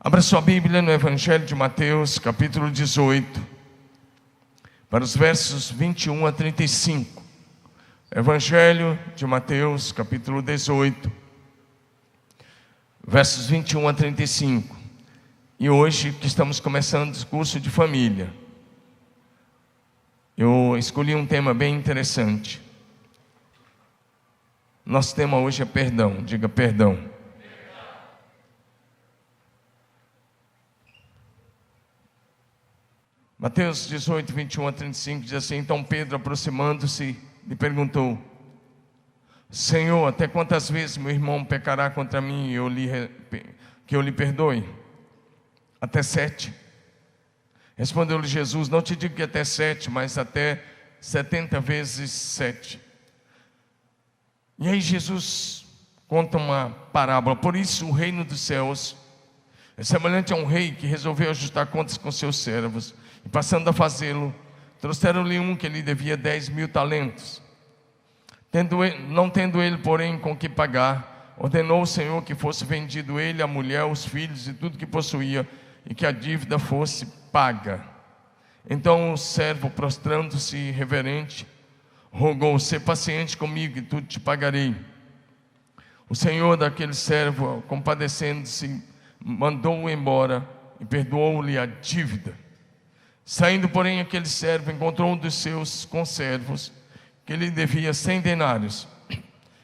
Abra sua Bíblia no Evangelho de Mateus, capítulo 18, para os versos 21 a 35. Evangelho de Mateus, capítulo 18, versos 21 a 35. E hoje que estamos começando o curso de família, eu escolhi um tema bem interessante. Nosso tema hoje é perdão. Diga perdão. Mateus 18, 21 a 35 diz assim: Então Pedro, aproximando-se, lhe perguntou: Senhor, até quantas vezes meu irmão pecará contra mim e que eu lhe perdoe? Até 7. Respondeu-lhe Jesus: Não te digo que até 7, mas até 70 vezes 7. E aí Jesus conta uma parábola. Por isso o reino dos céus é semelhante a um rei que resolveu ajustar contas com seus servos. E passando a fazê-lo, trouxeram-lhe um que lhe devia 10.000 talentos. Não tendo ele, porém, com que pagar, ordenou o Senhor que fosse vendido ele, a mulher, os filhos e tudo que possuía, e que a dívida fosse paga. Então o servo, prostrando-se reverente, rogou: Sê paciente comigo e tudo te pagarei. O Senhor daquele servo, compadecendo-se, mandou-o embora e perdoou-lhe a dívida. Saindo, porém, aquele servo encontrou um dos seus conservos que lhe devia 100 denários,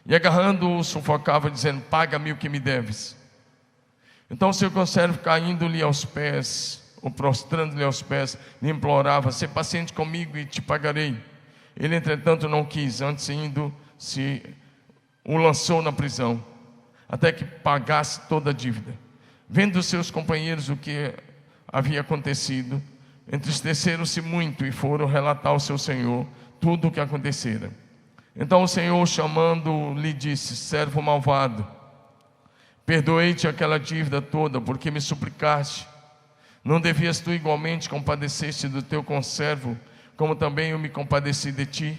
e agarrando-o sufocava, dizendo: Paga-me o que me deves. Então o seu conservo, caindo-lhe aos pés, ou prostrando-lhe aos pés, lhe implorava: Sê paciente comigo e te pagarei. Ele, entretanto, não quis, antes indo, o lançou na prisão, até que pagasse toda a dívida. Vendo os seus companheiros o que havia acontecido, entristeceram-se muito e foram relatar ao seu senhor tudo o que acontecera. Então o Senhor, chamando, lhe disse: Servo malvado, perdoei-te aquela dívida toda, porque me suplicaste. Não devias tu igualmente compadecer-te do teu conservo, como também eu me compadeci de ti?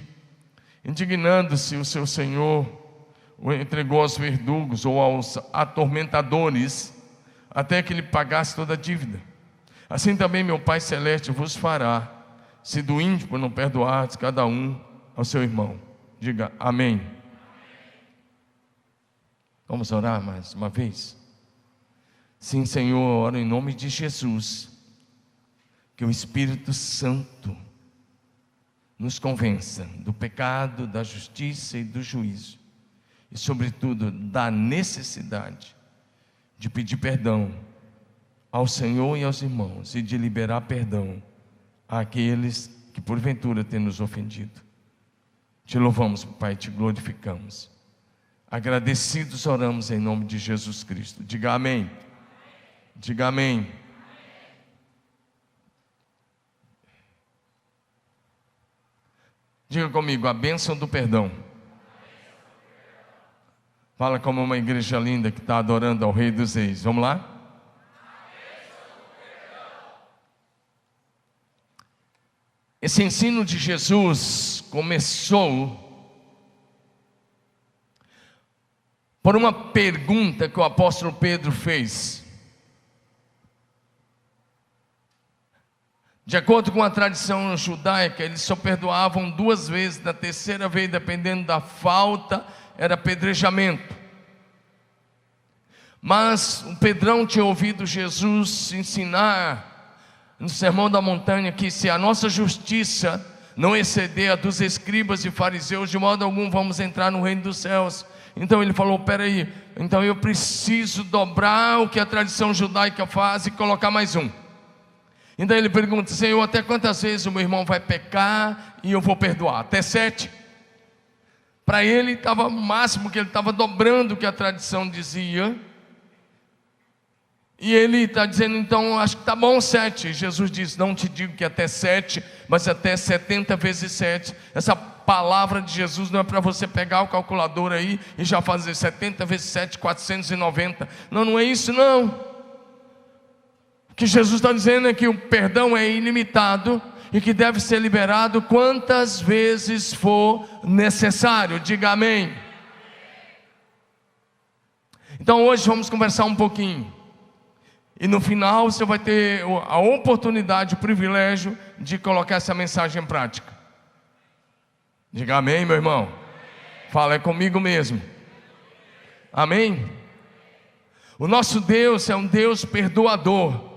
Indignando-se o seu senhor, o entregou aos verdugos ou aos atormentadores, até que lhe pagasse toda a dívida. Assim também meu Pai Celeste vos fará, se do ímpio não perdoardes cada um ao seu irmão. Diga amém. Vamos orar mais uma vez? Sim, Senhor, eu oro em nome de Jesus, que o Espírito Santo nos convença do pecado, da justiça e do juízo, e sobretudo da necessidade de pedir perdão ao Senhor e aos irmãos, e de liberar perdão àqueles que porventura têm nos ofendido. Te louvamos, Pai, te glorificamos. Agradecidos oramos em nome de Jesus Cristo. Diga amém. Diga amém. Diga comigo: a bênção do perdão. Fala como uma igreja linda que está adorando ao Rei dos Reis. Vamos lá? Esse ensino de Jesus começou por uma pergunta que o apóstolo Pedro fez. De acordo com a tradição judaica, eles só perdoavam 2 vezes, na terceira vez, dependendo da falta, era apedrejamento. Mas o Pedrão tinha ouvido Jesus ensinar no Sermão da Montanha que se a nossa justiça não exceder a dos escribas e fariseus, de modo algum vamos entrar no reino dos céus. Então ele falou: peraí, então eu preciso dobrar o que a tradição judaica faz e colocar mais um. Então ele pergunta: Senhor, até quantas vezes o meu irmão vai pecar e eu vou perdoar? Até 7. Para ele estava o máximo, que ele estava dobrando o que a tradição dizia. E ele está dizendo: então acho que está bom 7. Jesus diz: não te digo que até 7, mas até 70 vezes 7. Essa palavra de Jesus não é para você pegar o calculador aí e já fazer 70 vezes 7, 490. Não, não é isso não. O que Jesus está dizendo é que o perdão é ilimitado e que deve ser liberado quantas vezes for necessário. Diga amém. Então hoje vamos conversar um pouquinho. E no final você vai ter a oportunidade, o privilégio de colocar essa mensagem em prática. Diga amém, meu irmão. Fala, é comigo mesmo. Amém? O nosso Deus é um Deus perdoador.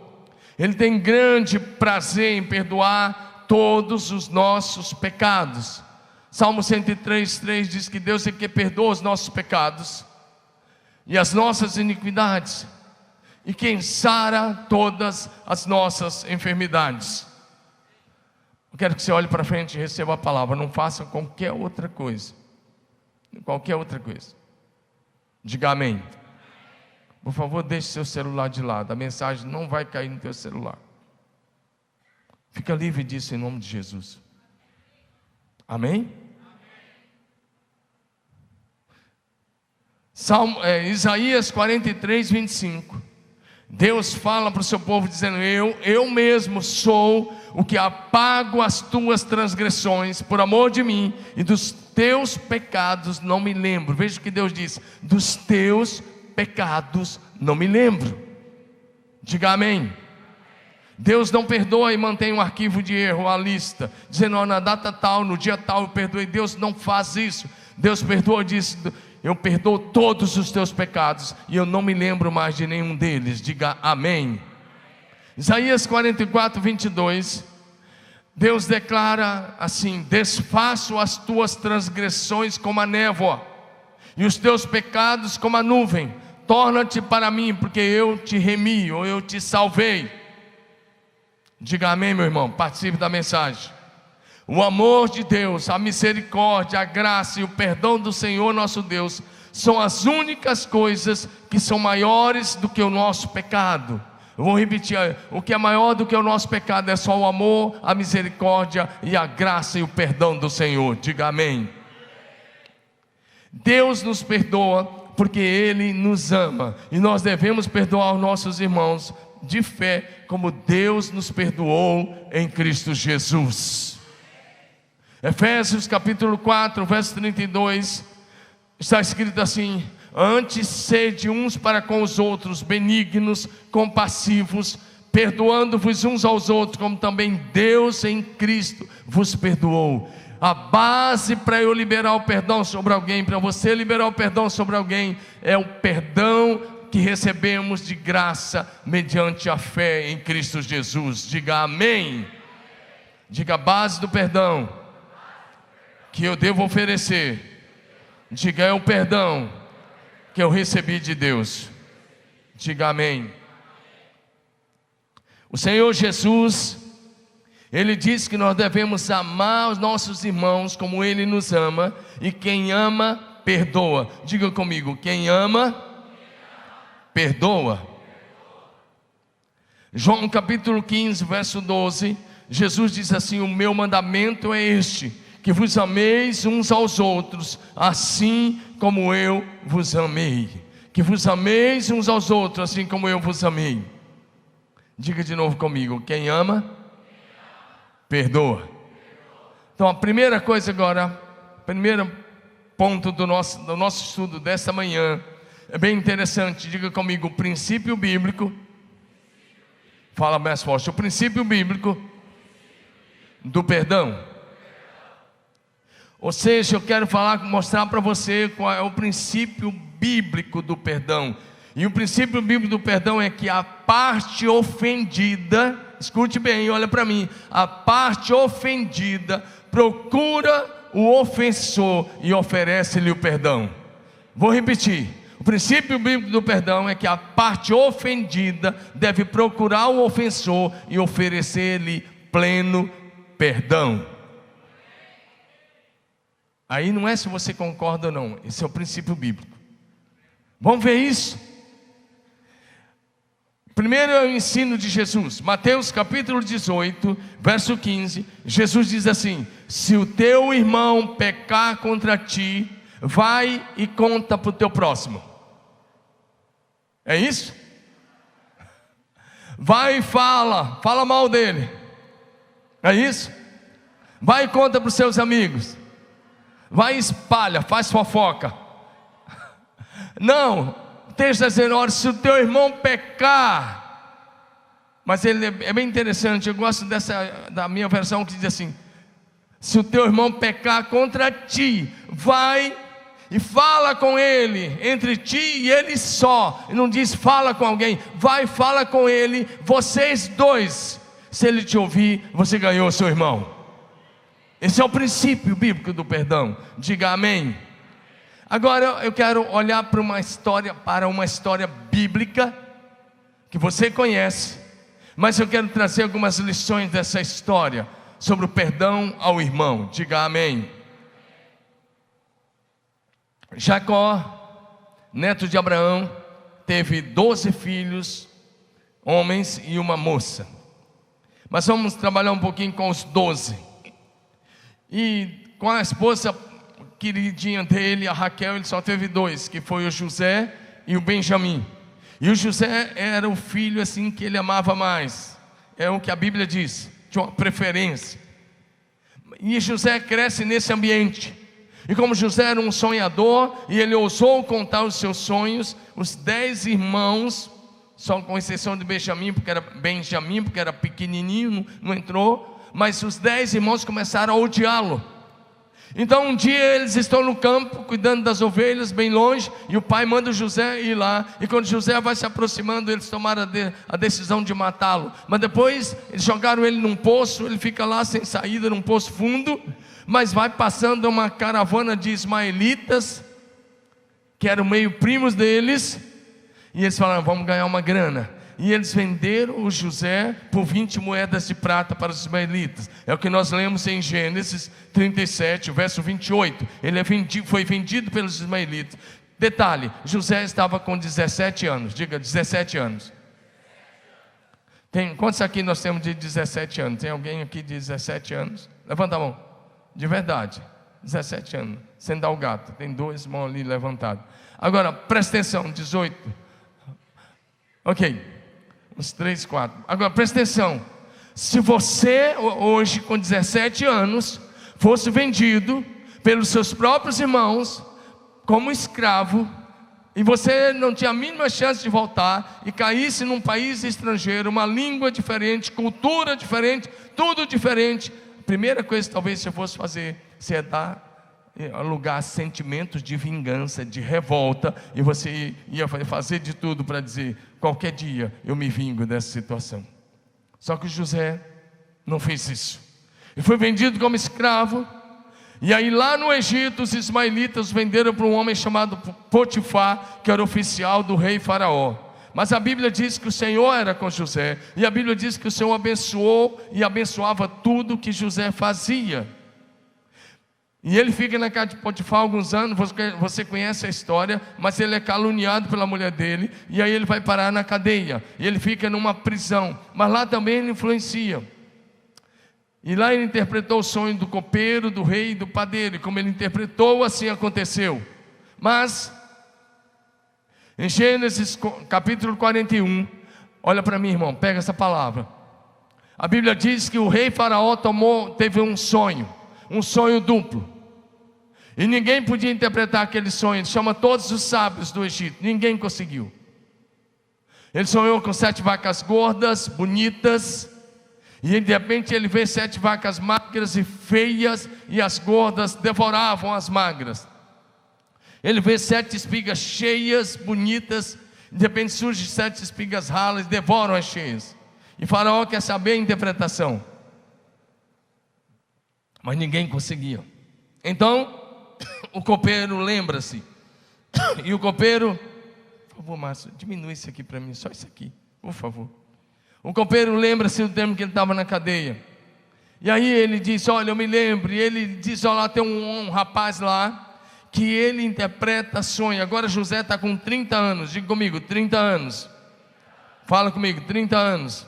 Ele tem grande prazer em perdoar todos os nossos pecados. Salmo 103:3 diz que Deus é que perdoa os nossos pecados e as nossas iniquidades, e quem sara todas as nossas enfermidades. Eu quero que você olhe para frente e receba a palavra. Não faça qualquer outra coisa. Qualquer outra coisa. Diga amém. Por favor, deixe seu celular de lado. A mensagem não vai cair no teu celular. Fica livre disso em nome de Jesus. Amém? Isaías 43:25. Deus fala para o seu povo dizendo: eu mesmo sou o que apago as tuas transgressões por amor de mim, e dos teus pecados não me lembro. Veja o que Deus diz: dos teus pecados não me lembro. Diga amém. Deus não perdoa e mantém um arquivo de erro, a lista, dizendo: na data tal, no dia tal eu perdoei. Deus não faz isso. Deus perdoa e diz: eu perdoo todos os teus pecados e eu não me lembro mais de nenhum deles. Diga amém. Isaías 44:22. Deus declara assim: desfaço as tuas transgressões como a névoa e os teus pecados como a nuvem. Torna-te para mim, porque eu te remi, ou eu te salvei. Diga amém, meu irmão. Participe da mensagem. O amor de Deus, a misericórdia, a graça e o perdão do Senhor nosso Deus são as únicas coisas que são maiores do que o nosso pecado. Eu vou repetir: o que é maior do que o nosso pecado é só o amor, a misericórdia e a graça e o perdão do Senhor. Diga amém. Deus nos perdoa porque Ele nos ama, e nós devemos perdoar os nossos irmãos de fé, como Deus nos perdoou em Cristo Jesus. Efésios capítulo 4, verso 32, está escrito assim: antes sede uns para com os outros benignos, compassivos, perdoando-vos uns aos outros, como também Deus em Cristo vos perdoou. A base para eu liberar o perdão sobre alguém, para você liberar o perdão sobre alguém, é o perdão que recebemos de graça mediante a fé em Cristo Jesus. Diga amém. Diga: a base do perdão que eu devo oferecer, diga, é o perdão que eu recebi de Deus. Diga amém. O Senhor Jesus, Ele diz que nós devemos amar os nossos irmãos como Ele nos ama, e quem ama, perdoa. Diga comigo: quem ama, perdoa. João capítulo 15, verso 12, Jesus diz assim: o meu mandamento é este, que vos ameis uns aos outros, assim como eu vos amei. Que vos ameis uns aos outros, assim como eu vos amei. Diga de novo comigo: quem ama, perdoa. Então a primeira coisa agora, primeiro ponto do nosso estudo desta manhã, é bem interessante. Diga comigo: o princípio bíblico. Fala mais forte: o princípio bíblico do perdão. Ou seja, eu quero mostrar para você qual é o princípio bíblico do perdão. E o princípio bíblico do perdão é que a parte ofendida, escute bem, olha para mim, a parte ofendida procura o ofensor e oferece-lhe o perdão. Vou repetir: o princípio bíblico do perdão é que a parte ofendida deve procurar o ofensor e oferecer-lhe pleno perdão. Aí não é se você concorda ou não, esse é o princípio bíblico. Vamos ver isso? Primeiro é o ensino de Jesus. Mateus capítulo 18, verso 15. Jesus diz assim: se o teu irmão pecar contra ti, vai e conta para o teu próximo. É isso? Vai e fala mal dele. É isso? Vai e conta para os seus amigos. Vai e espalha, faz fofoca. Não, texto dizendo: olha, se o teu irmão pecar, Mas ele é bem interessante. Eu gosto da minha versão, que diz assim: se o teu irmão pecar contra ti, vai e fala com ele, entre ti e ele só. Não diz fala com alguém, vai, fala com ele, vocês dois. Se ele te ouvir, você ganhou seu irmão. Esse é o princípio bíblico do perdão. Diga amém. Agora eu quero olhar para uma história bíblica que você conhece, mas eu quero trazer algumas lições dessa história sobre o perdão ao irmão. Diga amém. Jacó, neto de Abraão, teve 12 filhos, homens e uma moça. Mas vamos trabalhar um pouquinho com os 12. E com a esposa queridinha dele, a Raquel, ele só teve 2, que foi o José e o Benjamim. E o José era o filho assim que ele amava mais. É o que a Bíblia diz, tinha uma preferência. E José cresce nesse ambiente. E como José era um sonhador, e ele ousou contar os seus sonhos, os 10 irmãos, só com exceção de Benjamim, porque era pequenininho, não entrou, mas os 10 irmãos começaram a odiá-lo. Então um dia eles estão no campo, cuidando das ovelhas, bem longe, e o pai manda José ir lá, e quando José vai se aproximando, eles tomaram a decisão de matá-lo. Mas depois eles jogaram ele num poço, ele fica lá sem saída, num poço fundo. Mas vai passando uma caravana de ismaelitas, que eram meio primos deles, e eles falaram: vamos ganhar uma grana. E eles venderam o José por 20 moedas de prata para os ismaelitas. É o que nós lemos em Gênesis 37, verso 28. Ele foi vendido pelos ismaelitas. Detalhe: José estava com 17 anos. Diga, 17 anos. Quantos aqui nós temos de 17 anos? Tem alguém aqui de 17 anos? Levanta a mão. De verdade, 17 anos, sem dar o gato. Tem 2 mãos ali levantadas. Agora, presta atenção, 18. Ok, uns 3, 4. Agora, presta atenção. Se você, hoje, com 17 anos, fosse vendido pelos seus próprios irmãos, como escravo, e você não tinha a mínima chance de voltar, e caísse num país estrangeiro, uma língua diferente, cultura diferente, tudo diferente, a primeira coisa que talvez você fosse fazer, você ia dar lugar a sentimentos de vingança, de revolta, e você ia fazer de tudo para dizer: qualquer dia eu me vingo dessa situação. Só que José não fez isso. Ele foi vendido como escravo. E aí lá no Egito, os ismaelitas venderam para um homem chamado Potifar, que era oficial do rei Faraó. Mas a Bíblia diz que o Senhor era com José, e a Bíblia diz que o Senhor abençoou e abençoava tudo que José fazia. E ele fica na casa de Potifar alguns anos. Você conhece a história, mas ele é caluniado pela mulher dele, e aí ele vai parar na cadeia, e ele fica numa prisão, mas lá também ele influencia. E lá ele interpretou o sonho do copeiro, do rei e do padeiro, e como ele interpretou, assim aconteceu. Mas em Gênesis capítulo 41, olha para mim, irmão, pega essa palavra. A Bíblia diz que o rei Faraó teve um sonho duplo, e ninguém podia interpretar aquele sonho. Ele chama todos os sábios do Egito, ninguém conseguiu. Ele sonhou com 7 vacas gordas, bonitas, e de repente ele vê 7 vacas magras e feias, e as gordas devoravam as magras. Ele vê 7 espigas cheias, bonitas, de repente surgem 7 espigas ralas e devoram as cheias. E Faraó quer saber a interpretação, mas ninguém conseguia. Então o copeiro lembra-se, e o copeiro, por favor, Márcio, diminui isso aqui para mim, só isso aqui, por favor. O copeiro lembra-se do tempo que ele estava na cadeia, e aí ele diz: olha, eu me lembro. E ele diz: olha, tem um rapaz lá, que ele interpreta sonho. Agora José está com 30 anos, diga comigo, 30 anos, fala comigo, 30 anos.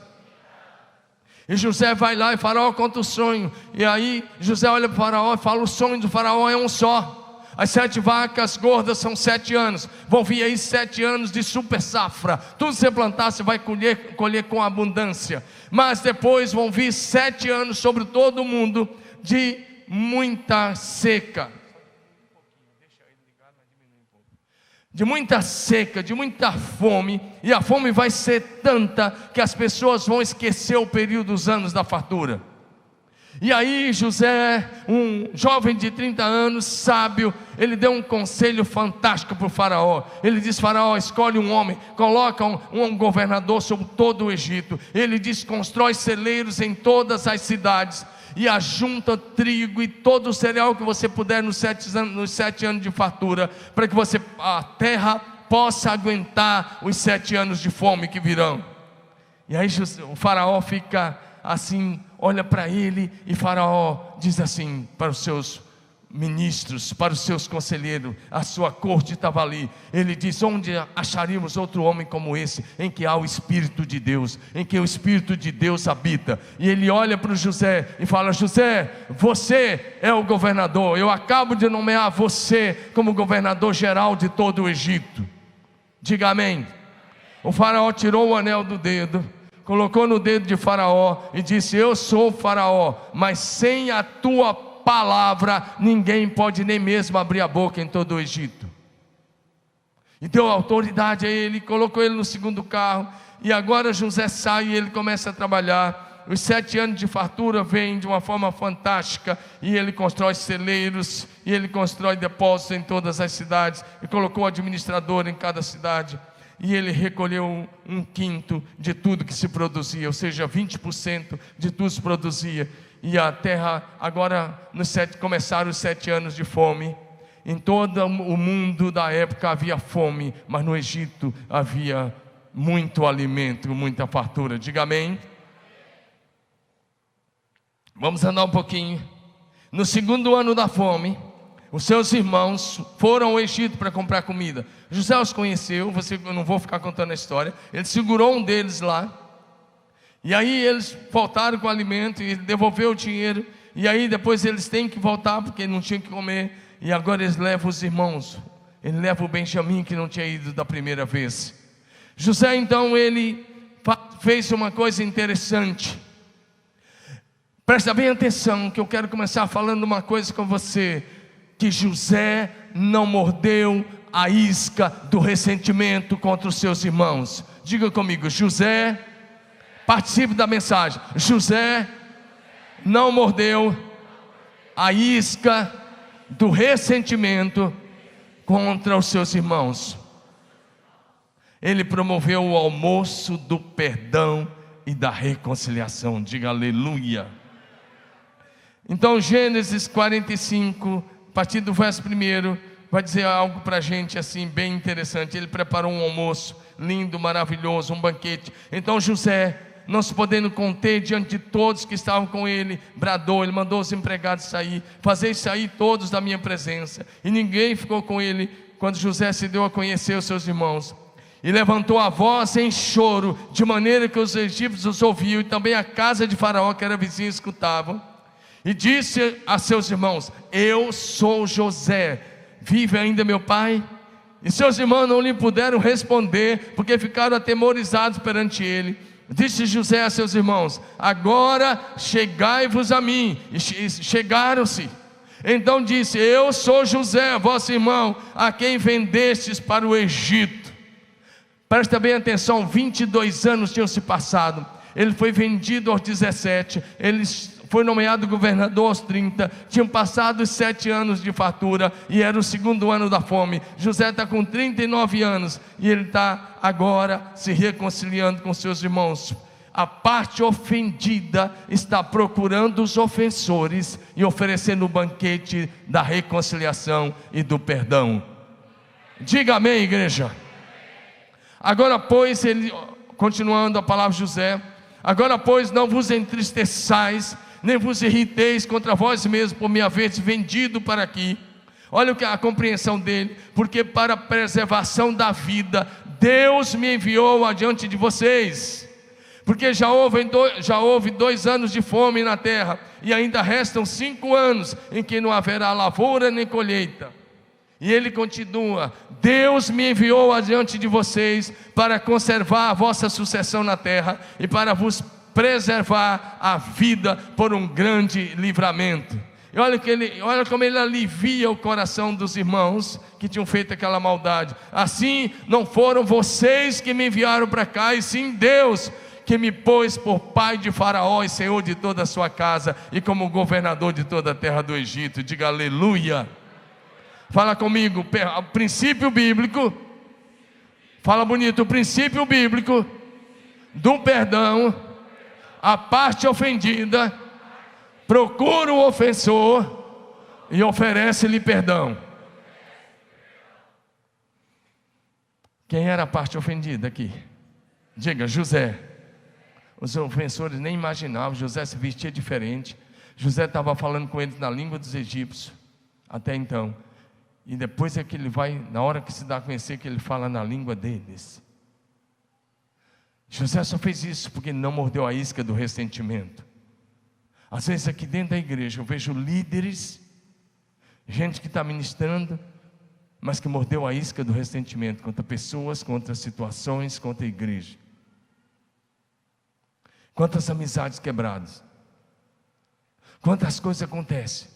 E José vai lá e Faraó conta o sonho. E aí José olha para o Faraó e fala: o sonho do Faraó é um só. As 7 vacas gordas são 7 anos. Vão vir aí 7 anos de super safra. Tudo que você plantar, você vai colher com abundância. Mas depois vão vir 7 anos sobre todo o mundo de muita seca. de muita seca, de muita fome, e a fome vai ser tanta que as pessoas vão esquecer o período dos anos da fartura. E aí José, um jovem de 30 anos, sábio, ele deu um conselho fantástico para o faraó. Ele disse: faraó, escolhe um homem, coloca um governador sobre todo o Egito. Ele diz: constrói celeiros em todas as cidades, e ajunta trigo e todo o cereal que você puder nos 7 anos de fartura, para que a terra possa aguentar os 7 anos de fome que virão. E aí o faraó fica assim, olha para ele, e faraó diz assim para os seus ministros, para os seus conselheiros, a sua corte estava ali. Ele diz: onde acharíamos outro homem como esse, em que há o Espírito de Deus, em que o Espírito de Deus habita? E ele olha para o José e fala: José, você é o governador, eu acabo de nomear você como governador geral de todo o Egito. Diga amém. O faraó tirou o anel do dedo, colocou no dedo de faraó e disse: eu sou o faraó, mas sem a tua palavra ninguém pode nem mesmo abrir a boca em todo o Egito. E deu autoridade a ele, colocou ele no segundo carro. E agora José sai e ele começa a trabalhar. Os 7 anos de fartura vêm de uma forma fantástica, e ele constrói celeiros, e ele constrói depósitos em todas as cidades, e colocou administrador em cada cidade. E ele recolheu 1/5 de tudo que se produzia, ou seja, 20% de tudo se produzia. E a terra, agora começaram os 7 anos de fome. Em todo o mundo da época havia fome, mas no Egito havia muito alimento, muita fartura. Diga amém. Vamos andar um pouquinho. No segundo ano da fome, os seus irmãos foram ao Egito para comprar comida. José os conheceu, eu não vou ficar contando a história. Ele segurou um deles lá, e aí eles voltaram com o alimento, e ele devolveu o dinheiro. E aí depois eles têm que voltar, porque não tinham que comer. E agora eles levam os irmãos. Ele leva o Benjamim, que não tinha ido da primeira vez. José então, ele fez uma coisa interessante. Presta bem atenção, que eu quero começar falando uma coisa com você. Que José não mordeu a isca do ressentimento contra os seus irmãos. Diga comigo: José, participe da mensagem. José não mordeu a isca do ressentimento contra os seus irmãos. Ele promoveu o almoço do perdão e da reconciliação. Diga aleluia. Então Gênesis 45, a partir do verso 1, vai dizer algo para a gente assim bem interessante. Ele preparou um almoço lindo, maravilhoso, um banquete. Então José, não se podendo conter diante de todos que estavam com ele, bradou. Ele mandou os empregados sair: fazei sair todos da minha presença. E ninguém ficou com ele quando José se deu a conhecer os seus irmãos. E levantou a voz em choro, de maneira que os egípcios os ouviam, e também a casa de Faraó, que era vizinha, escutavam. E disse a seus irmãos: eu sou José, vive ainda meu pai? E seus irmãos não lhe puderam responder, porque ficaram atemorizados perante ele. Disse José a seus irmãos: agora chegai-vos a mim. E chegaram-se. Então disse: eu sou José, vosso irmão, a quem vendestes para o Egito. Presta bem atenção, 22 anos tinham se passado. Ele foi vendido aos 17, ele foi nomeado governador aos 30, tinham passado os 7 anos de fartura, e era o segundo ano da fome. José está com 39 anos, e ele está agora se reconciliando com seus irmãos. A parte ofendida está procurando os ofensores, e oferecendo o banquete da reconciliação e do perdão. Diga amém, igreja. Agora pois, continuando a palavra de José: agora pois não vos entristeçais, nem vos irriteis contra vós mesmos por me haveres vendido para aqui. Olha a compreensão dele: porque para a preservação da vida Deus me enviou adiante de vocês. Porque já houve 2 anos de fome na terra, e ainda restam 5 anos em que não haverá lavoura nem colheita. E ele continua: Deus me enviou adiante de vocês para conservar a vossa sucessão na terra, e para vos preservar a vida por um grande livramento. E olha como ele alivia o coração dos irmãos que tinham feito aquela maldade. Assim, não foram vocês que me enviaram para cá, e sim Deus, que me pôs por pai de Faraó e senhor de toda a sua casa, e como governador de toda a terra do Egito. Diga aleluia. Fala comigo, o princípio bíblico. Fala bonito, o princípio bíblico do perdão. A parte ofendida procura o ofensor e oferece-lhe perdão. Quem era a parte ofendida aqui? Diga, José. Os ofensores nem imaginavam. José se vestia diferente. José estava falando com eles na língua dos egípcios até então. E depois é que ele vai, na hora que se dá a conhecer, que ele fala na língua deles. José só fez isso porque não mordeu a isca do ressentimento. Às vezes aqui dentro da igreja eu vejo líderes, gente que está ministrando, mas que mordeu a isca do ressentimento contra pessoas, contra situações, contra a igreja. Quantas amizades quebradas, quantas coisas acontecem,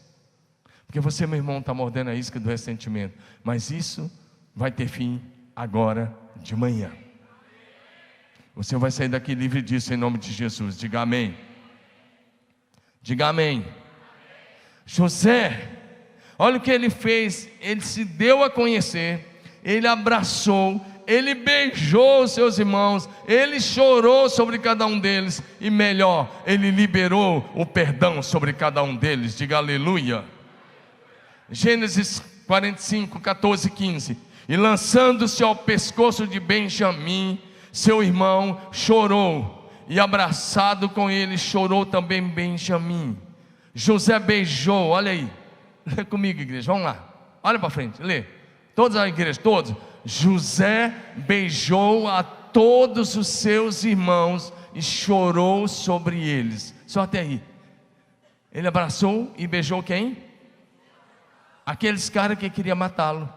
porque você, meu irmão, está mordendo a isca do ressentimento. Mas isso vai ter fim agora de manhã. Você vai sair daqui livre disso em nome de Jesus. Diga amém. Diga amém. José, olha o que ele fez. Ele se deu a conhecer, ele abraçou, ele beijou os seus irmãos, ele chorou sobre cada um deles, e melhor, ele liberou o perdão sobre cada um deles. Diga aleluia. Gênesis 45, 14, 15. E lançando-se ao pescoço de Benjamim, seu irmão, chorou, e abraçado com ele chorou também Benjamim. José beijou, olha aí, lê comigo, igreja, vamos lá, olha para frente, lê, todos a igreja, todos. José beijou a todos os seus irmãos e chorou sobre eles. Só até aí. Ele abraçou e beijou quem? Aqueles caras que queriam matá-lo,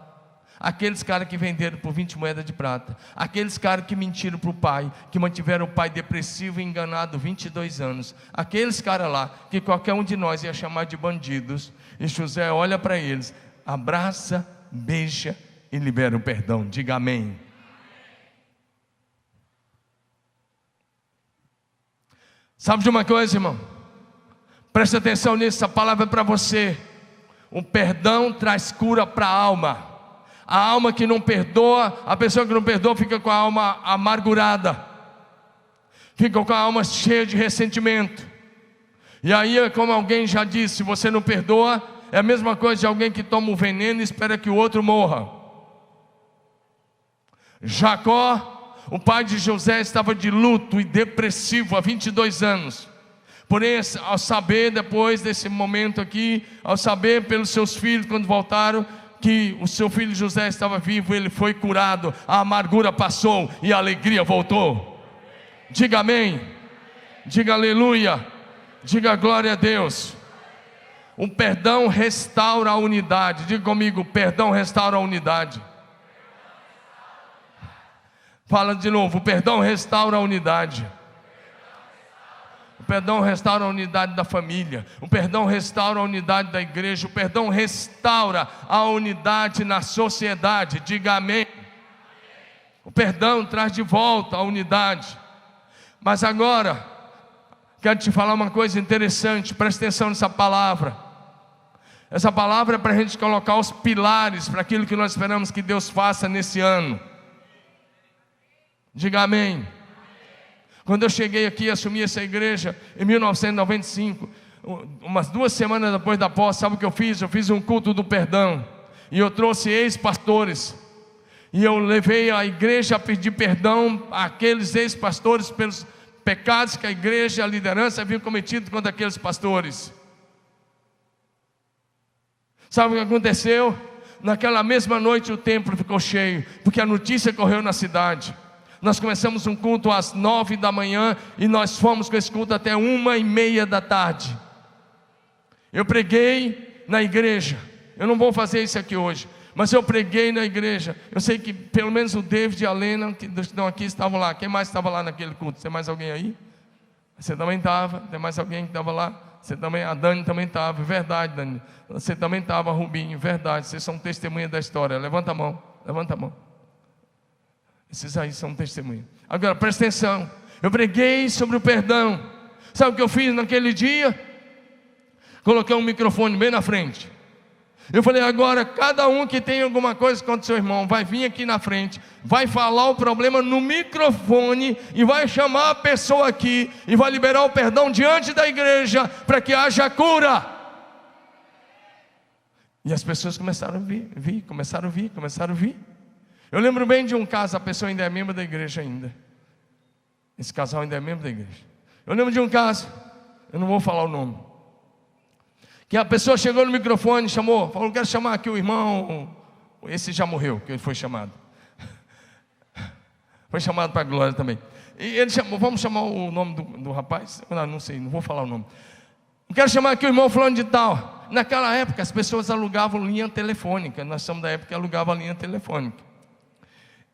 aqueles caras que venderam por 20 moedas de prata, aqueles caras que mentiram para o pai, que mantiveram o pai depressivo e enganado 22 anos, aqueles caras lá, que qualquer um de nós ia chamar de bandidos. E José olha para eles, abraça, beija e libera o perdão. Diga amém. Sabe de uma coisa, irmão? Presta atenção nisso, essa palavra é para você. O perdão traz cura para a alma. A alma que não perdoa, a pessoa que não perdoa fica com a alma amargurada, fica com a alma cheia de ressentimento. E aí é como alguém já disse, se você não perdoa, é a mesma coisa de alguém que toma o veneno e espera que o outro morra. Jacó, o pai de José, estava de luto e depressivo há 22 anos. Porém, ao saber depois desse momento aqui, ao saber pelos seus filhos quando voltaram, que o seu filho José estava vivo, ele foi curado, a amargura passou e a alegria voltou. Diga amém. Diga aleluia. Diga glória a Deus. O perdão restaura a unidade. Diga comigo, o perdão restaura a unidade. Fala de novo, o perdão restaura a unidade. O perdão restaura a unidade da família. O perdão restaura a unidade da igreja. O perdão restaura a unidade na sociedade. Diga amém. O perdão traz de volta a unidade. Mas agora, quero te falar uma coisa interessante. Presta atenção nessa palavra. Essa palavra é para a gente colocar os pilares para aquilo que nós esperamos que Deus faça nesse ano. Diga amém. Quando eu cheguei aqui e assumi essa igreja em 1995, umas 2 semanas depois da posse, sabe o que eu fiz? Eu fiz um culto do perdão, e eu trouxe ex-pastores, e eu levei a igreja a pedir perdão àqueles ex-pastores pelos pecados que a igreja e a liderança haviam cometido contra aqueles pastores. Sabe o que aconteceu? Naquela mesma noite o templo ficou cheio, porque a notícia correu na cidade. Nós começamos um culto às 9 da manhã e nós fomos com esse culto até 1h30 da tarde. Eu preguei na igreja. Eu não vou fazer isso aqui hoje, mas eu preguei na igreja. Eu sei que pelo menos o David e a Lena, que estão aqui, estavam lá. Quem mais estava lá naquele culto? Tem mais alguém aí? Você também estava? Tem mais alguém que estava lá? Você também, a Dani também estava, verdade, Dani. Você também estava, Rubinho, verdade. Vocês são testemunha da história. Levanta a mão, levanta a mão. Esses aí são testemunhas. Agora, presta atenção. Eu preguei sobre o perdão. Sabe o que eu fiz naquele dia? Coloquei um microfone bem na frente. Eu falei, agora cada um que tem alguma coisa contra o seu irmão vai vir aqui na frente, vai falar o problema no microfone e vai chamar a pessoa aqui e vai liberar o perdão diante da igreja para que haja cura. E as pessoas começaram a vir, começaram a vir. Eu lembro bem de um caso, a pessoa ainda é membro da igreja ainda. Esse casal ainda é membro da igreja. Eu lembro de um caso, eu não vou falar o nome, que a pessoa chegou no microfone, chamou, falou, quero chamar aqui o irmão, esse já morreu, que ele foi chamado. Foi chamado para a glória também. E ele chamou, vamos chamar o nome do rapaz? Não sei, não vou falar o nome. Quero chamar aqui o irmão fulano de tal. Naquela época as pessoas alugavam linha telefônica, nós somos da época que alugavam linha telefônica.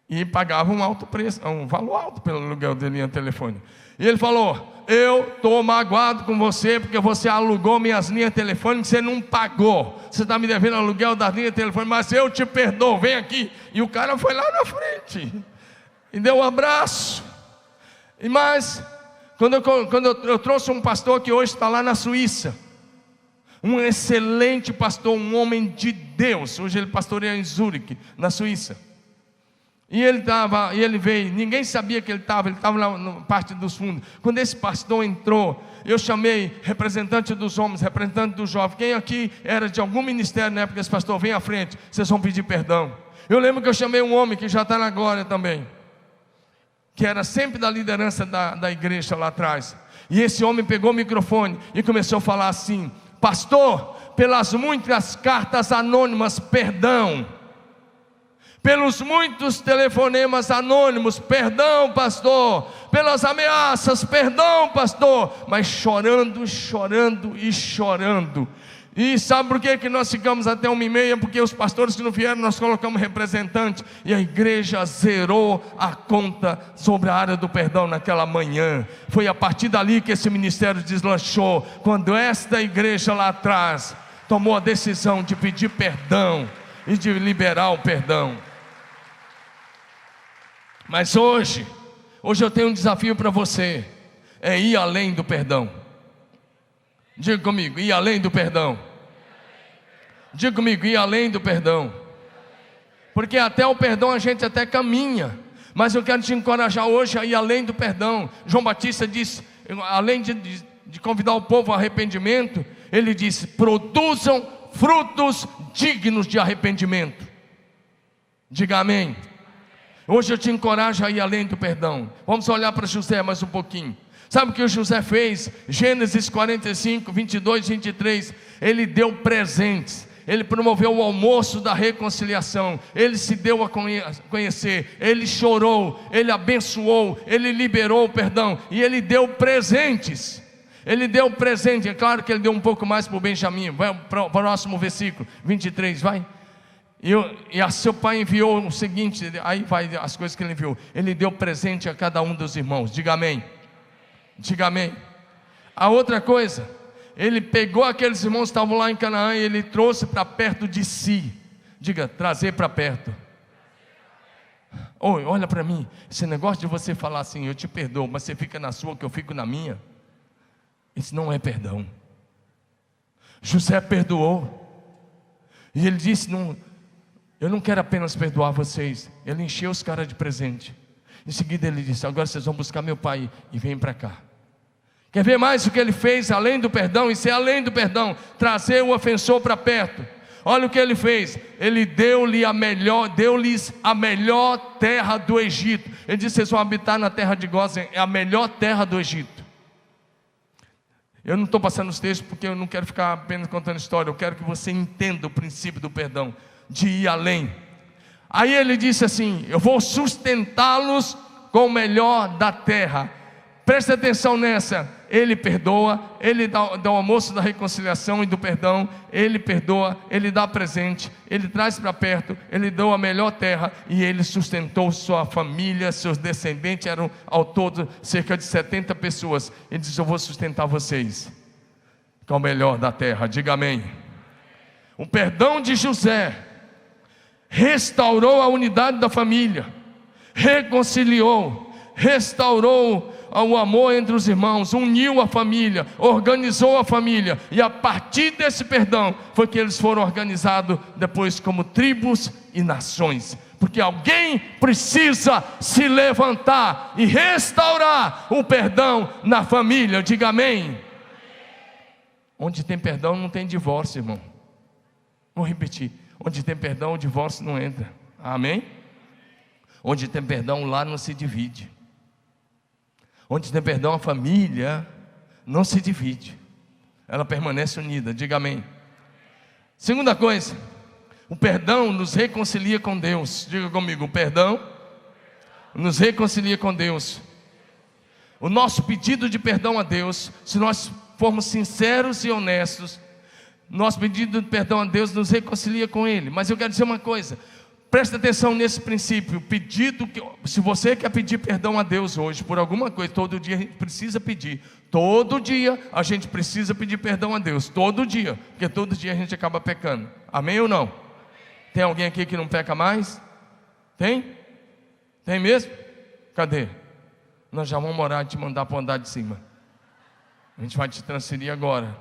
E pagavam um alto preço, um valor alto pelo aluguel de linha telefônica. E ele falou, eu estou magoado com você, porque você alugou minhas linhas telefônicas, você não pagou, você está me devendo aluguel das linhas telefônicas, mas eu te perdoo, vem aqui. E o cara foi lá na frente, e deu um abraço. E mais, quando eu trouxe um pastor que hoje está lá na Suíça, um excelente pastor, um homem de Deus, hoje ele pastoreia em Zurique, na Suíça. E ele veio, ninguém sabia que ele estava lá na parte dos fundos. Quando esse pastor entrou, eu chamei representante dos homens, representante dos jovens. Quem aqui era de algum ministério na época, esse pastor, vem à frente, vocês vão pedir perdão. Eu lembro que eu chamei um homem que já está na glória também, que era sempre da liderança da igreja lá atrás. E esse homem pegou o microfone e começou a falar assim, pastor, pelas muitas cartas anônimas, perdão. Pelos muitos telefonemas anônimos, perdão, pastor. Pelas ameaças, perdão, pastor. Mas chorando. E sabe por que nós ficamos até 1h30? Porque os pastores que não vieram, nós colocamos representante. E a igreja zerou a conta sobre a área do perdão naquela manhã. Foi a partir dali que esse ministério deslanchou. Quando esta igreja lá atrás tomou a decisão de pedir perdão e de liberar o perdão. Mas hoje eu tenho um desafio para você, é ir além do perdão. Diga comigo, ir além do perdão. Diga comigo, ir além do perdão. Porque até o perdão a gente até caminha, mas eu quero te encorajar hoje a ir além do perdão. João Batista disse, além de convidar o povo ao arrependimento, ele disse, produzam frutos dignos de arrependimento. Diga amém. Hoje eu te encorajo a ir além do perdão. Vamos olhar para José mais um pouquinho. Sabe o que o José fez? Gênesis 45, 22, 23. Ele deu presentes. Ele promoveu o almoço da reconciliação. Ele se deu a conhecer. Ele chorou. Ele abençoou. Ele liberou o perdão. E ele deu presentes. Ele deu presente. É claro que ele deu um pouco mais para o Benjamim. Vai para o próximo versículo 23, vai. E a seu pai enviou o seguinte, aí vai as coisas que ele enviou. Ele deu presente a cada um dos irmãos. Diga amém. Diga amém. A outra coisa, ele pegou aqueles irmãos que estavam lá em Canaã e ele trouxe para perto de si. Diga, trazer para perto. Oi, olha para mim. Esse negócio de você falar assim, eu te perdoo, mas você fica na sua, que eu fico na minha. Isso não é perdão. José perdoou. E ele disse, eu não quero apenas perdoar vocês. Ele encheu os caras de presente. Em seguida ele disse, agora vocês vão buscar meu pai e vem para cá. Quer ver mais o que ele fez além do perdão? Isso é além do perdão, trazer o ofensor para perto. Olha o que ele fez. Ele deu-lhes a melhor terra do Egito. Ele disse, vocês vão habitar na terra de Gósen, é a melhor terra do Egito. Eu não estou passando os textos porque eu não quero ficar apenas contando história. Eu quero que você entenda o princípio do perdão, de ir além. Aí ele disse assim, eu vou sustentá-los com o melhor da terra. Presta atenção nessa. Ele perdoa, ele dá o almoço da reconciliação e do perdão. Ele perdoa, ele dá presente, ele traz para perto, ele deu a melhor terra. E ele sustentou sua família, seus descendentes. Eram ao todo cerca de 70 pessoas. Ele disse, eu vou sustentar vocês. que é o melhor da terra. Diga amém. O perdão de José restaurou a unidade da família, reconciliou, restaurou o amor entre os irmãos, uniu a família, organizou a família, e a partir desse perdão foi que eles foram organizados depois como tribos e nações, porque alguém precisa se levantar e restaurar o perdão na família. Diga amém. Onde tem perdão não tem divórcio, irmão. Vou repetir: onde tem perdão o divórcio não entra. Amém? Onde tem perdão o lar não se divide. Onde tem perdão a família não se divide, ela permanece unida. Diga amém. Segunda coisa, o perdão nos reconcilia com Deus. Diga comigo: o perdão nos reconcilia com Deus. O nosso pedido de perdão a Deus, se nós formos sinceros e honestos, nosso pedido de perdão a Deus nos reconcilia com Ele. Mas eu quero dizer uma coisa, presta atenção nesse princípio. Se você quer pedir perdão a Deus hoje por alguma coisa, todo dia a gente precisa pedir. Todo dia a gente precisa pedir perdão a Deus. Todo dia, porque todo dia a gente acaba pecando. Amém ou não? Tem alguém aqui que não peca mais? Tem? Tem mesmo? Cadê? Nós já vamos orar e te mandar para o andar de cima. A gente vai te transferir agora.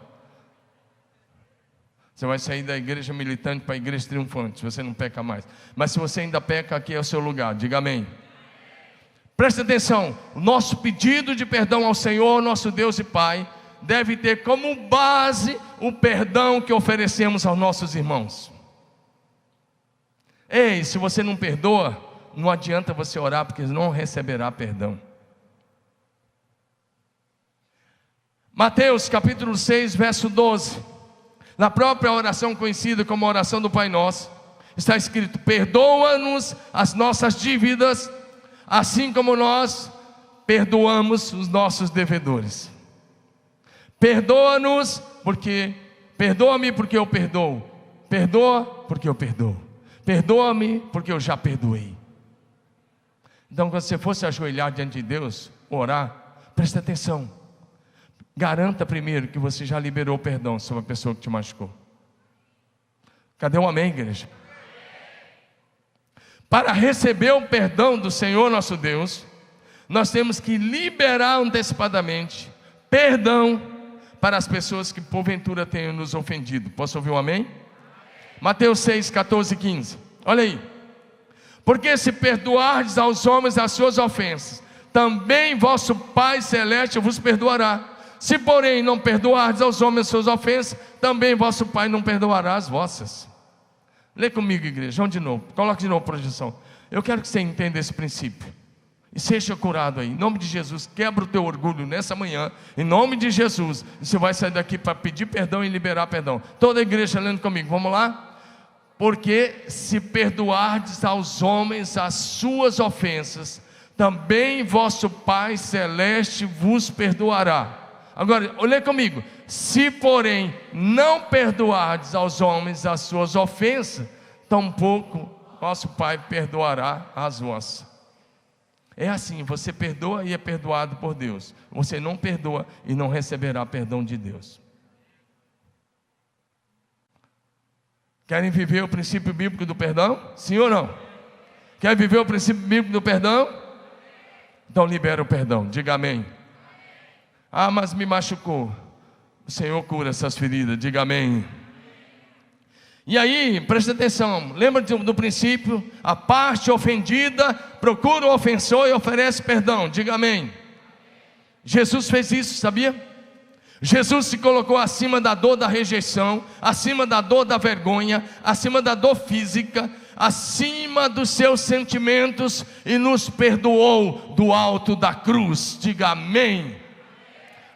Você vai sair da igreja militante para a igreja triunfante, se você não peca mais. Mas se você ainda peca, aqui é o seu lugar. Diga amém. Presta atenção, o nosso pedido de perdão ao Senhor, nosso Deus e Pai, deve ter como base o perdão que oferecemos aos nossos irmãos. Ei, se você não perdoa, não adianta você orar, porque não receberá perdão. Mateus capítulo 6, verso 12. Na própria oração conhecida como a oração do Pai Nosso, está escrito: perdoa-nos as nossas dívidas, assim como nós perdoamos os nossos devedores. Perdoa-nos perdoa-me porque eu perdoo. Perdoa porque eu perdoo. Perdoa-me porque eu já perdoei. Então, quando você for se ajoelhar diante de Deus, orar, presta atenção. Garanta primeiro que você já liberou perdão sobre a pessoa que te machucou. Cadê o amém, igreja? Para receber o perdão do Senhor nosso Deus, nós temos que liberar antecipadamente perdão para as pessoas que porventura tenham nos ofendido. Posso ouvir um amém? Mateus 6, 14 e 15. Olha aí. Porque se perdoardes aos homens as suas ofensas, também vosso Pai Celeste vos perdoará. Se porém não perdoardes aos homens as suas ofensas, também vosso Pai não perdoará as vossas. Lê comigo, igreja, vamos de novo. Coloque de novo a projeção. Eu quero que você entenda esse princípio e seja curado aí, em nome de Jesus. Quebra o teu orgulho nessa manhã, em nome de Jesus. E você vai sair daqui para pedir perdão e liberar perdão. Toda a igreja lendo comigo, vamos lá? Porque se perdoardes aos homens as suas ofensas, também vosso Pai Celeste vos perdoará. Agora, olha comigo: se porém não perdoardes aos homens as suas ofensas, tampouco vosso Pai perdoará as vossas. É assim, você perdoa e é perdoado por Deus. Você não perdoa e não receberá perdão de Deus. Querem viver o princípio bíblico do perdão? Sim ou não? Querem viver o princípio bíblico do perdão? Então libera o perdão, diga amém. Ah, mas me machucou. O Senhor cura essas feridas, diga amém. E aí, presta atenção, lembra do princípio? A parte ofendida procura o ofensor e oferece perdão, diga amém. Jesus fez isso, sabia? Jesus se colocou acima da dor da rejeição, acima da dor da vergonha, acima da dor física, acima dos seus sentimentos, e nos perdoou do alto da cruz, diga amém.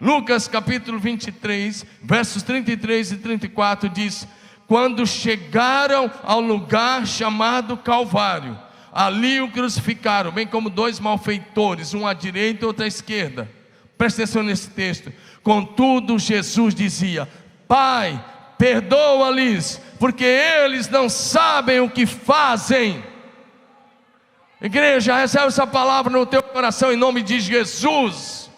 Lucas capítulo 23, versos 33 e 34 diz: quando chegaram ao lugar chamado Calvário, ali o crucificaram, bem como dois malfeitores, um à direita e outro à esquerda. Presta atenção nesse texto. Contudo Jesus dizia: Pai, perdoa-lhes, porque eles não sabem o que fazem. Igreja, recebe essa palavra no teu coração em nome de Jesus.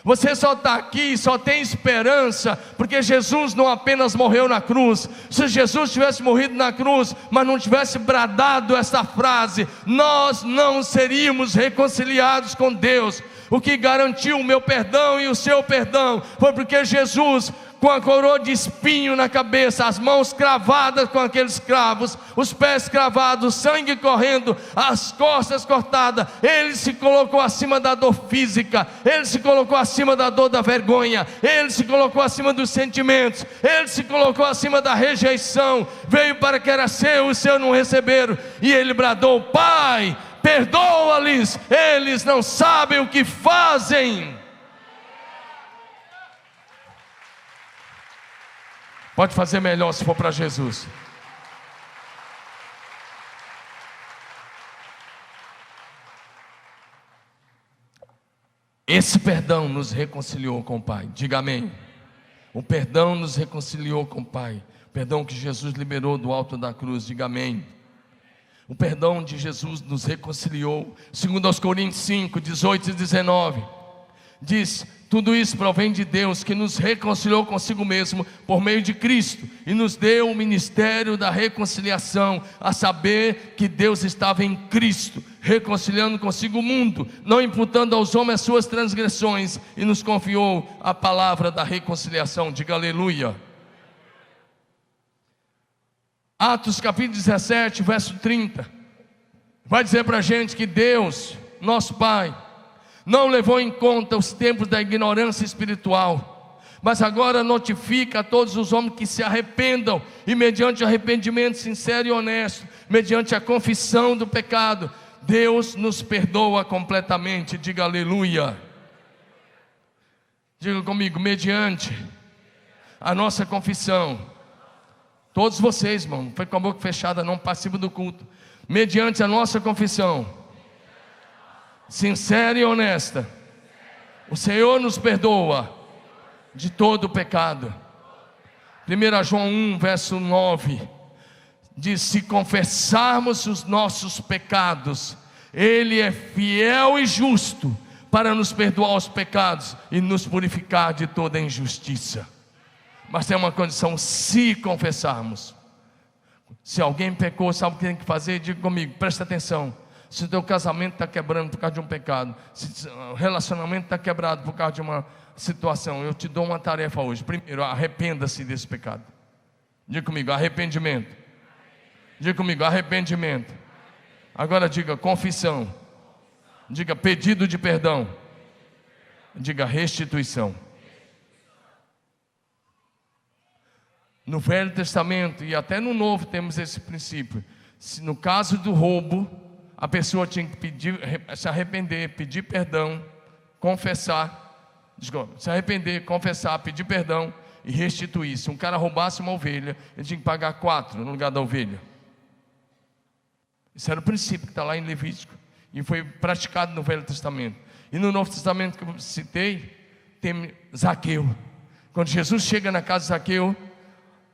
Você só está aqui, só tem esperança, porque Jesus não apenas morreu na cruz. Se Jesus tivesse morrido na cruz, mas não tivesse bradado essa frase, nós não seríamos reconciliados com Deus. O que garantiu o meu perdão e o seu perdão foi porque Jesus, com a coroa de espinho na cabeça, as mãos cravadas com aqueles cravos, os pés cravados, sangue correndo, as costas cortadas, Ele se colocou acima da dor física, Ele se colocou acima da dor da vergonha, Ele se colocou acima dos sentimentos, Ele se colocou acima da rejeição, veio para que era seu, os seus não receberam, e Ele bradou: Pai, perdoa-lhes, eles não sabem o que fazem. Pode fazer melhor se for para Jesus. Esse perdão nos reconciliou com o Pai. Diga amém. O perdão nos reconciliou com o Pai. O perdão que Jesus liberou do alto da cruz. Diga amém. O perdão de Jesus nos reconciliou. Segundo aos Coríntios 5, 18 e 19, diz: tudo isso provém de Deus, que nos reconciliou consigo mesmo por meio de Cristo e nos deu o ministério da reconciliação, a saber que Deus estava em Cristo, reconciliando consigo o mundo, não imputando aos homens as suas transgressões, e nos confiou a palavra da reconciliação. Diga aleluia. Atos capítulo 17, verso 30, vai dizer para a gente que Deus, nosso Pai, não levou em conta os tempos da ignorância espiritual, mas agora notifica a todos os homens que se arrependam, e mediante arrependimento sincero e honesto, mediante a confissão do pecado, Deus nos perdoa completamente. Diga aleluia. Diga comigo: mediante a nossa confissão. Todos vocês, irmão, não foi com a boca fechada não, participa do culto. Mediante a nossa confissão sincera e honesta, o Senhor nos perdoa de todo o pecado. 1 João 1, verso 9, diz: se confessarmos os nossos pecados, Ele é fiel e justo para nos perdoar os pecados e nos purificar de toda injustiça. Mas tem uma condição: se confessarmos. Se alguém pecou, sabe o que tem que fazer? Diga comigo, presta atenção. Se o teu casamento está quebrando por causa de um pecado, se o relacionamento está quebrado por causa de uma situação, eu te dou uma tarefa hoje. Primeiro, arrependa-se desse pecado. Diga comigo, arrependimento. Diga comigo, arrependimento. Agora diga confissão. Diga pedido de perdão. Diga restituição. No Velho Testamento e até no Novo temos esse princípio. Se no caso do roubo, a pessoa tinha que se arrepender, pedir perdão, confessar, se arrepender, confessar, pedir perdão e restituir. Se um cara roubasse uma ovelha, ele tinha que pagar 4 no lugar da ovelha. Esse era o princípio que está lá em Levítico e foi praticado no Velho Testamento. E no Novo Testamento que eu citei, tem Zaqueu. Quando Jesus chega na casa de Zaqueu,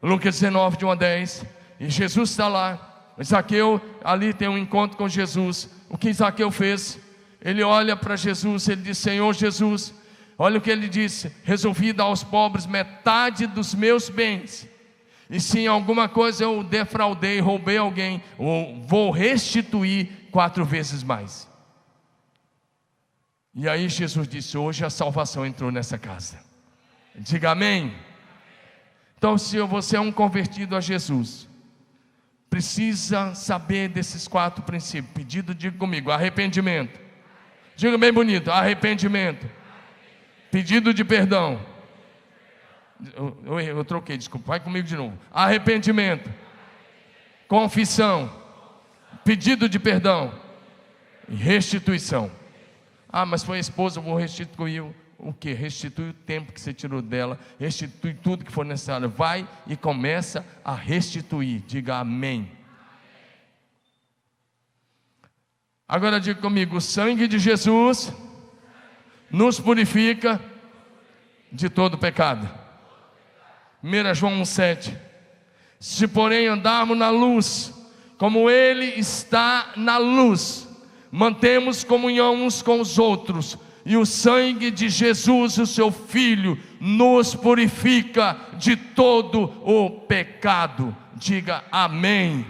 Lucas 19, de 1 a 10, e Jesus está lá. Zaqueu ali tem um encontro com Jesus. O que Zaqueu fez? Ele olha para Jesus, ele diz: Senhor Jesus, olha o que ele disse: resolvi dar aos pobres metade dos meus bens, e se em alguma coisa eu defraudei, roubei alguém, eu vou restituir 4 vezes mais. E aí Jesus disse: hoje a salvação entrou nessa casa. Diga amém. Então, se você é um convertido a Jesus, precisa saber desses 4 princípios. Pedido, diga comigo, arrependimento. Diga bem bonito, arrependimento. Pedido de perdão. Eu troquei, desculpa, vai comigo de novo. Arrependimento. Confissão. Pedido de perdão. E restituição. Ah, mas foi a esposa, eu vou restituir o que? Restitui o tempo que você tirou dela, restitui tudo que for necessário. Vai e começa a restituir. Diga amém. Agora diga comigo: o sangue de Jesus nos purifica de todo pecado. 1 João 1,7: se porém andarmos na luz, como Ele está na luz, mantemos comunhão uns com os outros, e o sangue de Jesus, o seu Filho, nos purifica de todo o pecado. Diga amém.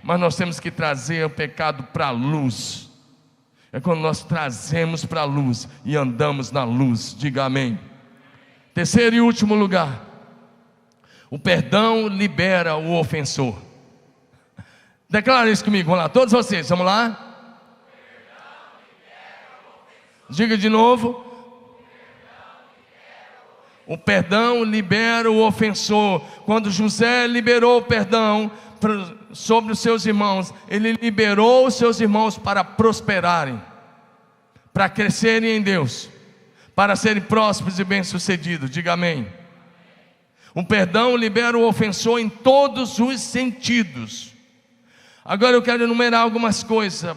Mas nós temos que trazer o pecado para a luz. É quando nós trazemos para a luz e andamos na luz. Diga amém. Terceiro e último lugar, o perdão libera o ofensor. Declara isso comigo, vamos lá, todos vocês, vamos lá. Diga de novo. O perdão libera o ofensor. Quando José liberou o perdão sobre os seus irmãos, ele liberou os seus irmãos para prosperarem, para crescerem em Deus, para serem prósperos e bem-sucedidos. Diga amém. O perdão libera o ofensor em todos os sentidos. Agora eu quero enumerar algumas coisas.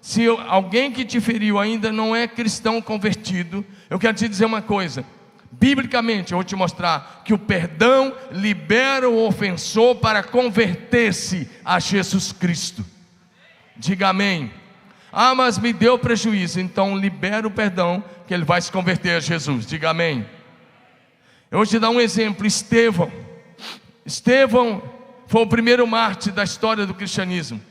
Se alguém que te feriu ainda não é cristão convertido, eu quero te dizer uma coisa. Biblicamente eu vou te mostrar que o perdão libera o ofensor para converter-se a Jesus Cristo. Diga amém. Ah, mas me deu prejuízo. Então libera o perdão, que ele vai se converter a Jesus. Diga amém. Eu vou te dar um exemplo. Estevão foi o primeiro mártir da história do cristianismo.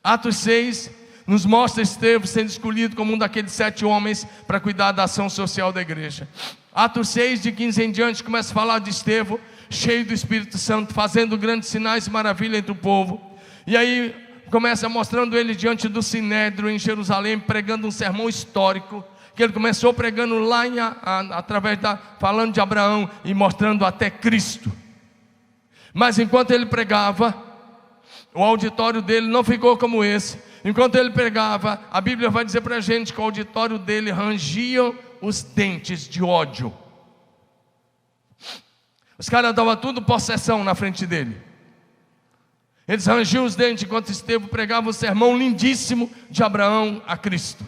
Atos 6 nos mostra Estevão sendo escolhido como um daqueles 7 homens para cuidar da ação social da igreja. Atos 6, de 15 em diante, começa a falar de Estevão, cheio do Espírito Santo, fazendo grandes sinais e maravilhas entre o povo. E aí começa mostrando ele diante do Sinédrio em Jerusalém, pregando um sermão histórico, que ele começou pregando lá falando de Abraão e mostrando até Cristo. Mas enquanto ele pregava, o auditório dele não ficou como esse. Enquanto ele pregava, a Bíblia vai dizer para a gente que o auditório dele rangiam os dentes de ódio. Os caras davam tudo possessão na frente dele. Eles rangiam os dentes enquanto Estevão pregava o sermão lindíssimo de Abraão a Cristo.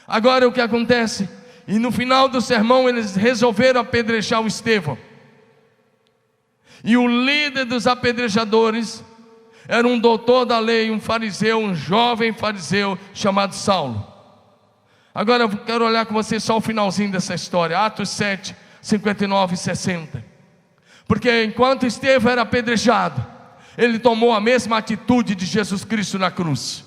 Agora o que acontece? E no final do sermão eles resolveram apedrejar o Estevão. E o líder dos apedrejadores era um doutor da lei, um fariseu, um jovem fariseu chamado Saulo. Agora eu quero olhar com você só o finalzinho dessa história, Atos 7, 59 e 60. Porque enquanto Estevão era apedrejado, ele tomou a mesma atitude de Jesus Cristo na cruz.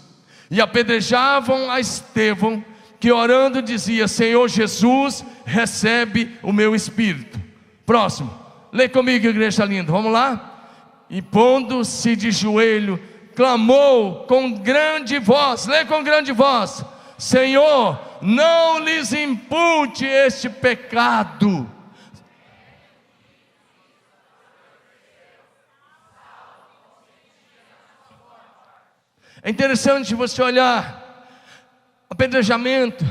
E apedrejavam a Estevão, que orando dizia: Senhor Jesus, recebe o meu espírito. Próximo, lê comigo, igreja linda, vamos lá? E pondo-se de joelho, clamou com grande voz, lê com grande voz: Senhor, não lhes impute este pecado. É interessante você olhar, apedrejamento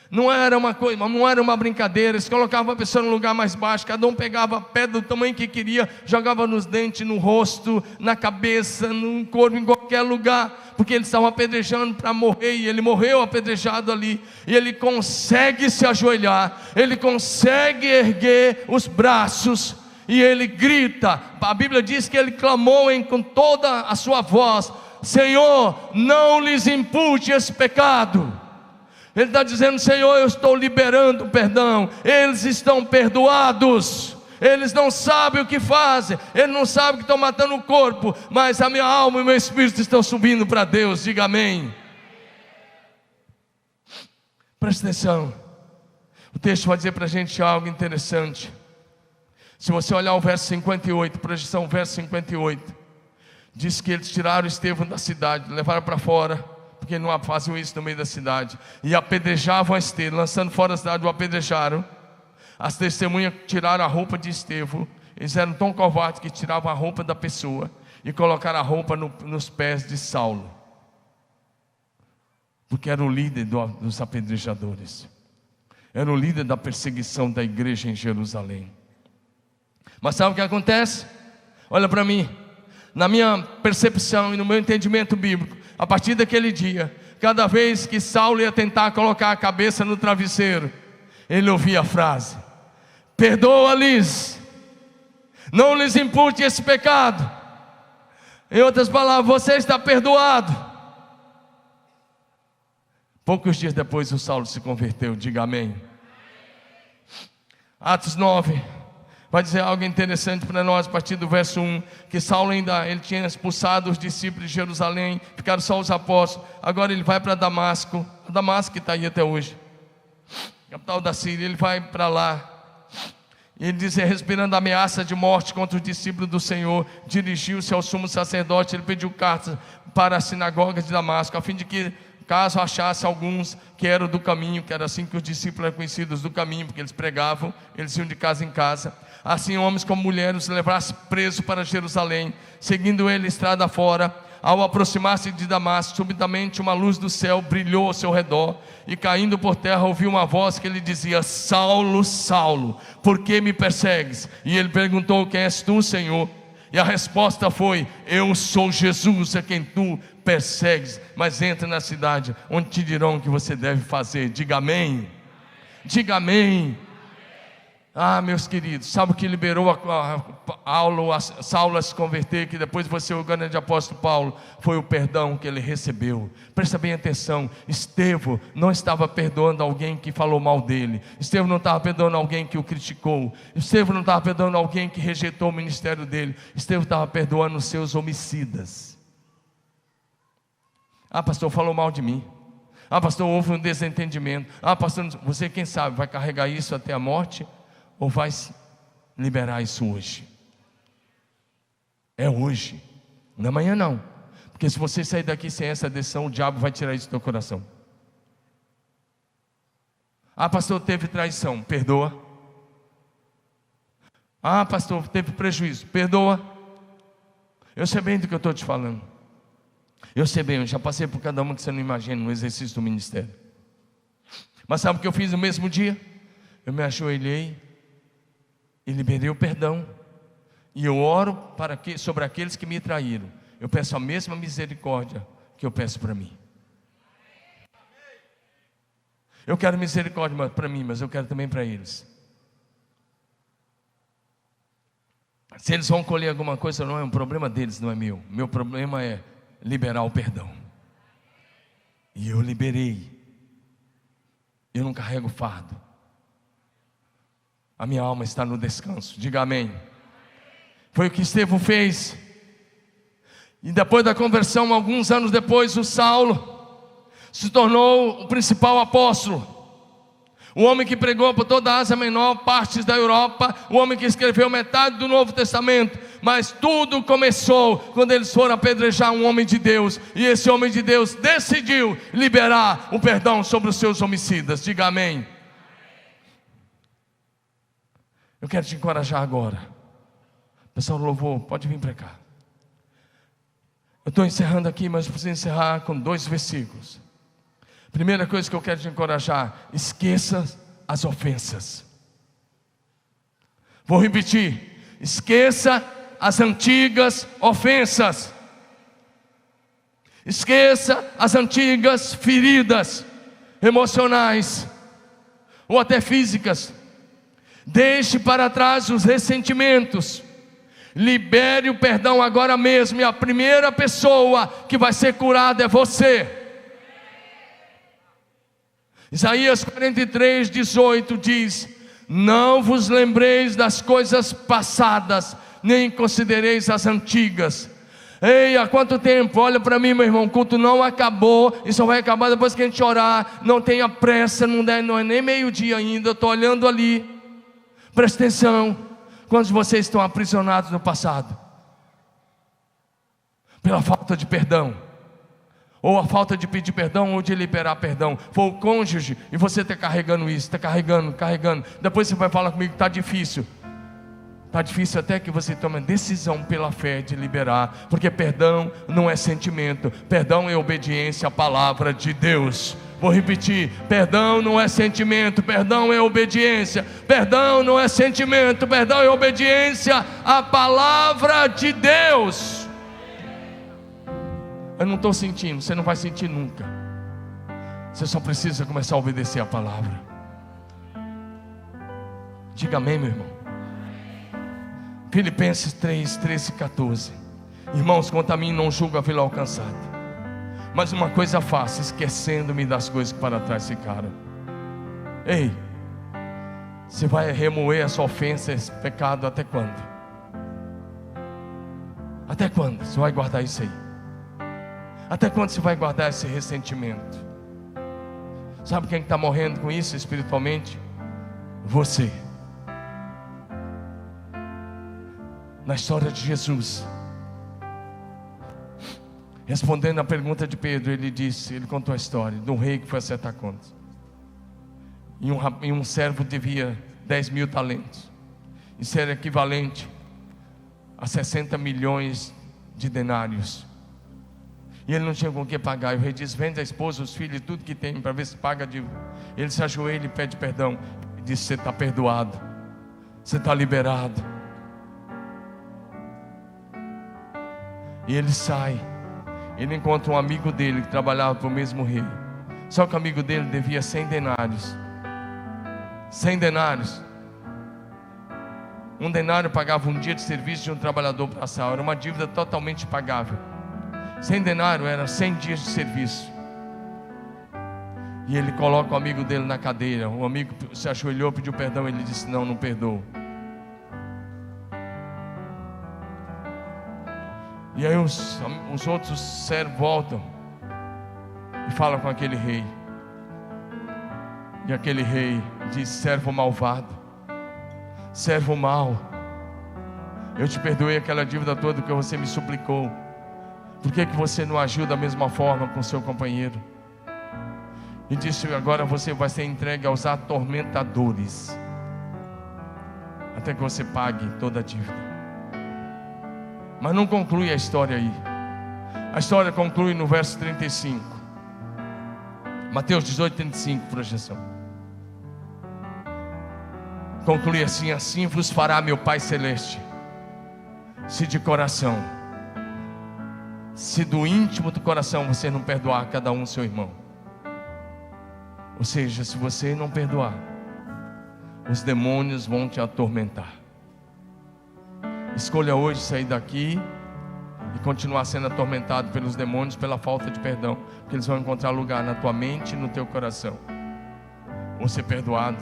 não era uma coisa, não era uma brincadeira. Eles colocavam a pessoa no lugar mais baixo, cada um pegava a pedra do tamanho que queria, jogava nos dentes, no rosto, na cabeça, no corpo, em qualquer lugar, porque eles estavam apedrejando para morrer, e ele morreu apedrejado ali, e ele consegue se ajoelhar, ele consegue erguer os braços, e ele grita. A Bíblia diz que ele clamou com toda a sua voz: Senhor, não lhes impute esse pecado. Ele está dizendo: Senhor, eu estou liberando o perdão, eles estão perdoados, eles não sabem o que fazem, eles não sabem que estão matando o corpo, mas a minha alma e o meu espírito estão subindo para Deus. Diga amém. Presta atenção, o texto vai dizer para a gente algo interessante. Se você olhar o verso 58, presta atenção, o verso 58 diz que eles tiraram Estevão da cidade, levaram para fora, porque não faziam isso no meio da cidade, e apedrejavam a Estevão, lançando fora da cidade, o apedrejaram. As testemunhas tiraram a roupa de Estevão. Eles eram tão covardes que tiravam a roupa da pessoa e colocaram a roupa nos pés de Saulo, porque era o líder dos apedrejadores, era o líder da perseguição da igreja em Jerusalém. Mas sabe o que acontece? Olha para mim, na minha percepção e no meu entendimento bíblico, a partir daquele dia, cada vez que Saulo ia tentar colocar a cabeça no travesseiro, ele ouvia a frase: perdoa-lhes, não lhes impute esse pecado. Em outras palavras, você está perdoado. Poucos dias depois o Saulo se converteu, diga amém. Atos 9, vai dizer algo interessante para nós, a partir do verso 1, que Saulo ele tinha expulsado os discípulos de Jerusalém, ficaram só os apóstolos, agora ele vai para Damasco, Damasco que está aí até hoje, capital da Síria, ele vai para lá, e ele diz, respirando ameaça de morte contra os discípulos do Senhor, dirigiu-se ao sumo sacerdote, ele pediu cartas para a sinagoga de Damasco, a fim de que, caso achasse alguns que eram do caminho, que era assim que os discípulos eram conhecidos, do caminho, porque eles pregavam, eles iam de casa em casa, assim homens como mulheres levassem presos para Jerusalém, seguindo ele estrada fora. Ao aproximar-se de Damasco, subitamente uma luz do céu brilhou ao seu redor, e caindo por terra ouviu uma voz que lhe dizia, Saulo, Saulo, por que me persegues? E ele perguntou, quem és tu, Senhor? E a resposta foi, eu sou Jesus, a quem tu persegues, mas entra na cidade, onde te dirão o que você deve fazer. Diga amém, diga amém. Ah, meus queridos, sabe o que liberou Saulo a se converter, que depois você, o grande apóstolo Paulo, foi o perdão que ele recebeu. Presta bem atenção, Estevão não estava perdoando alguém que falou mal dele, Estevão não estava perdoando alguém que o criticou, Estevão não estava perdoando alguém que rejeitou o ministério dele, Estevão estava perdoando os seus homicidas. Ah, pastor, falou mal de mim. Ah, pastor, houve um desentendimento. Ah, pastor, você quem sabe vai carregar isso até a morte? Ou vai liberar isso hoje? É hoje, não é amanhã não. Porque se você sair daqui sem essa decisão, o diabo vai tirar isso do teu coração. Ah, pastor, teve traição, perdoa. Ah, pastor, teve prejuízo, perdoa. Eu sei bem do que eu estou te falando. Eu sei bem, eu já passei por cada uma que você não imagina no exercício do ministério. Mas sabe o que eu fiz no mesmo dia? Eu me ajoelhei e liberei o perdão, e eu oro sobre aqueles que me traíram. Eu peço a mesma misericórdia que eu peço para mim. Eu quero misericórdia para mim, mas eu quero também para eles. Se eles vão colher alguma coisa, não é um problema deles, não é meu. Meu problema é liberar o perdão. E eu liberei. Eu não carrego fardo. A minha alma está no descanso, diga amém. Foi o que Estevão fez. E depois da conversão, alguns anos depois, o Saulo se tornou o principal apóstolo, o homem que pregou por toda a Ásia Menor, partes da Europa, o homem que escreveu metade do Novo Testamento. Mas tudo começou quando eles foram apedrejar um homem de Deus, e esse homem de Deus decidiu liberar o perdão sobre os seus homicidas, diga amém. Eu quero te encorajar agora. Pessoal do louvor, pode vir para cá. Eu estou encerrando aqui, mas preciso encerrar com 2 versículos. Primeira coisa que eu quero te encorajar: esqueça as ofensas. Vou repetir: esqueça as antigas ofensas. Esqueça as antigas feridas emocionais ou até físicas. Deixe para trás os ressentimentos. Libere o perdão agora mesmo, e a primeira pessoa que vai ser curada é você. Isaías 43:18 diz: não vos lembreis das coisas passadas, nem considereis as antigas. Ei, há quanto tempo? Olha para mim, meu irmão, o culto não acabou, e só vai acabar depois que a gente orar. Não tenha pressa, não é nem meio-dia ainda. Eu estou olhando ali, presta atenção. Quantos de vocês estão aprisionados no passado? Pela falta de perdão, ou a falta de pedir perdão, ou de liberar perdão. Foi o cônjuge, e você está carregando isso, está carregando. Depois você vai falar comigo, está difícil. Está difícil até que você tome a decisão pela fé de liberar. Porque perdão não é sentimento, perdão é obediência à palavra de Deus. Vou repetir: perdão não é sentimento, perdão é obediência. Perdão não é sentimento, perdão é obediência à palavra de Deus. Eu não estou sentindo, você não vai sentir nunca. Você só precisa começar a obedecer a palavra. Diga amém, meu irmão. Filipenses 3:13 e 14. Irmãos, quanto a mim, não julgo havê-lo alcançado. Mas uma coisa faço, esquecendo-me das coisas que para trás ficaram. Ei, você vai remoer essa ofensa, esse pecado até quando? Até quando você vai guardar isso aí? Até quando você vai guardar esse ressentimento? Sabe quem está morrendo com isso espiritualmente? Você. Na história de Jesus, respondendo a pergunta de Pedro, ele contou a história de um rei que foi acertar contas. E um servo devia 10.000 talentos. Isso era equivalente a 60 milhões de denários. E ele não tinha com o que pagar. E o rei diz: vende a esposa, os filhos, tudo que tem, para ver se paga a dívida. Ele se ajoelha e pede perdão. E diz: você está perdoado, você está liberado. E ele sai. Ele encontra um amigo dele que trabalhava para o mesmo rei. Só que o amigo dele devia 100 denários. 100 denários. Um denário pagava um dia de serviço de um trabalhador braçal. Era uma dívida totalmente pagável. 100 denários era 100 dias de serviço. E ele coloca o amigo dele na cadeira. O amigo se ajoelhou, pediu perdão. Ele disse: não, não perdoo. E aí os outros servos voltam e falam com aquele rei. E aquele rei diz: servo malvado, servo mau, eu te perdoei aquela dívida toda que você me suplicou. Por que você não agiu da mesma forma com seu companheiro? E disse: agora você vai ser entregue aos atormentadores, até que você pague toda a dívida. Mas não conclui a história aí. A história conclui no verso 35. Mateus 18, 35, projeção. Conclui assim: assim vos fará meu Pai Celeste, se de coração, se do íntimo do coração você não perdoar cada um seu irmão. Ou seja, se você não perdoar, os demônios vão te atormentar. Escolha hoje sair daqui e continuar sendo atormentado pelos demônios pela falta de perdão, porque eles vão encontrar lugar na tua mente e no teu coração. Ou ser perdoado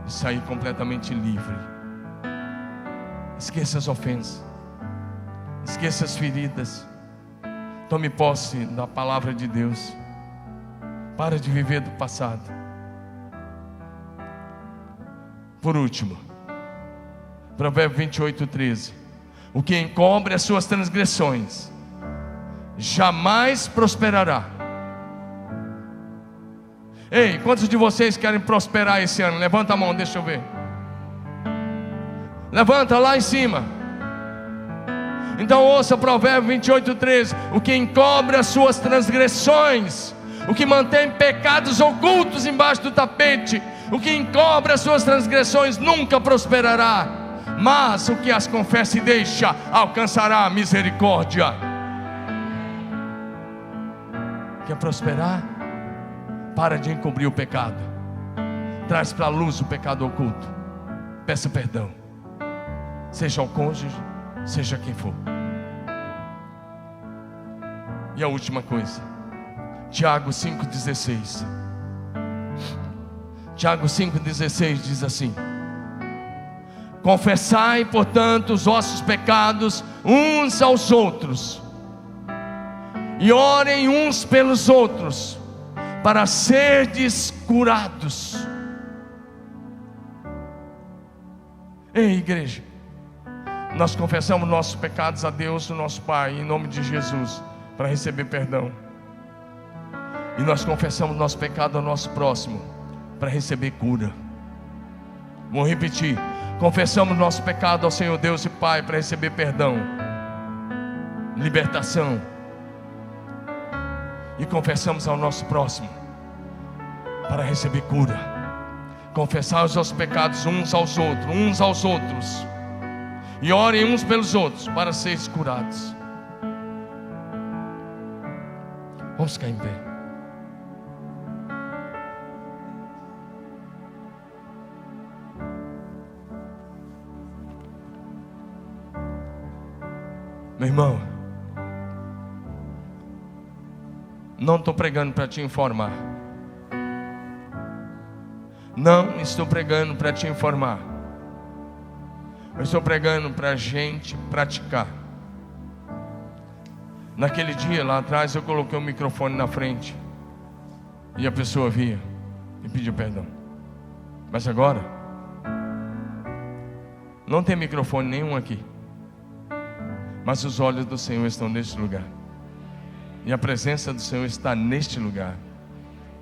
e sair completamente livre. Esqueça as ofensas, esqueça as feridas. Tome posse da palavra de Deus. Para de viver do passado. Por último, Provérbio 28, 13. O que encobre as suas transgressões jamais prosperará. Ei, quantos de vocês querem prosperar esse ano? Levanta a mão, deixa eu ver. Levanta lá em cima. Então ouça Provérbio 28, 13. O que encobre as suas transgressões, o que mantém pecados ocultos embaixo do tapete, o que encobre as suas transgressões nunca prosperará, mas o que as confessa e deixa alcançará a misericórdia. Quer prosperar? Para de encobrir o pecado. Traz para a luz o pecado oculto. Peça perdão. Seja o cônjuge, seja quem for. E a última coisa, Tiago 5,16. Tiago 5,16 diz assim: confessai, portanto, os vossos pecados uns aos outros, e orem uns pelos outros, para serdes curados. Ei, igreja, nós confessamos nossos pecados a Deus, o nosso Pai, em nome de Jesus, para receber perdão. E nós confessamos nosso pecado ao nosso próximo, para receber cura. Vou repetir: confessamos nosso pecado ao Senhor Deus e Pai, para receber perdão, libertação. E confessamos ao nosso próximo, para receber cura. Confessar os nossos pecados uns aos outros, e orem uns pelos outros, para serem curados. Vamos ficar em pé. Meu irmão, Não estou pregando para te informar. Não estou pregando para te informar. Eu estou pregando para a gente praticar. Naquele dia lá atrás eu coloquei o microfone na frente e a pessoa via e pediu perdão. Mas agora não tem microfone nenhum aqui, mas os olhos do Senhor estão neste lugar, e a presença do Senhor está neste lugar.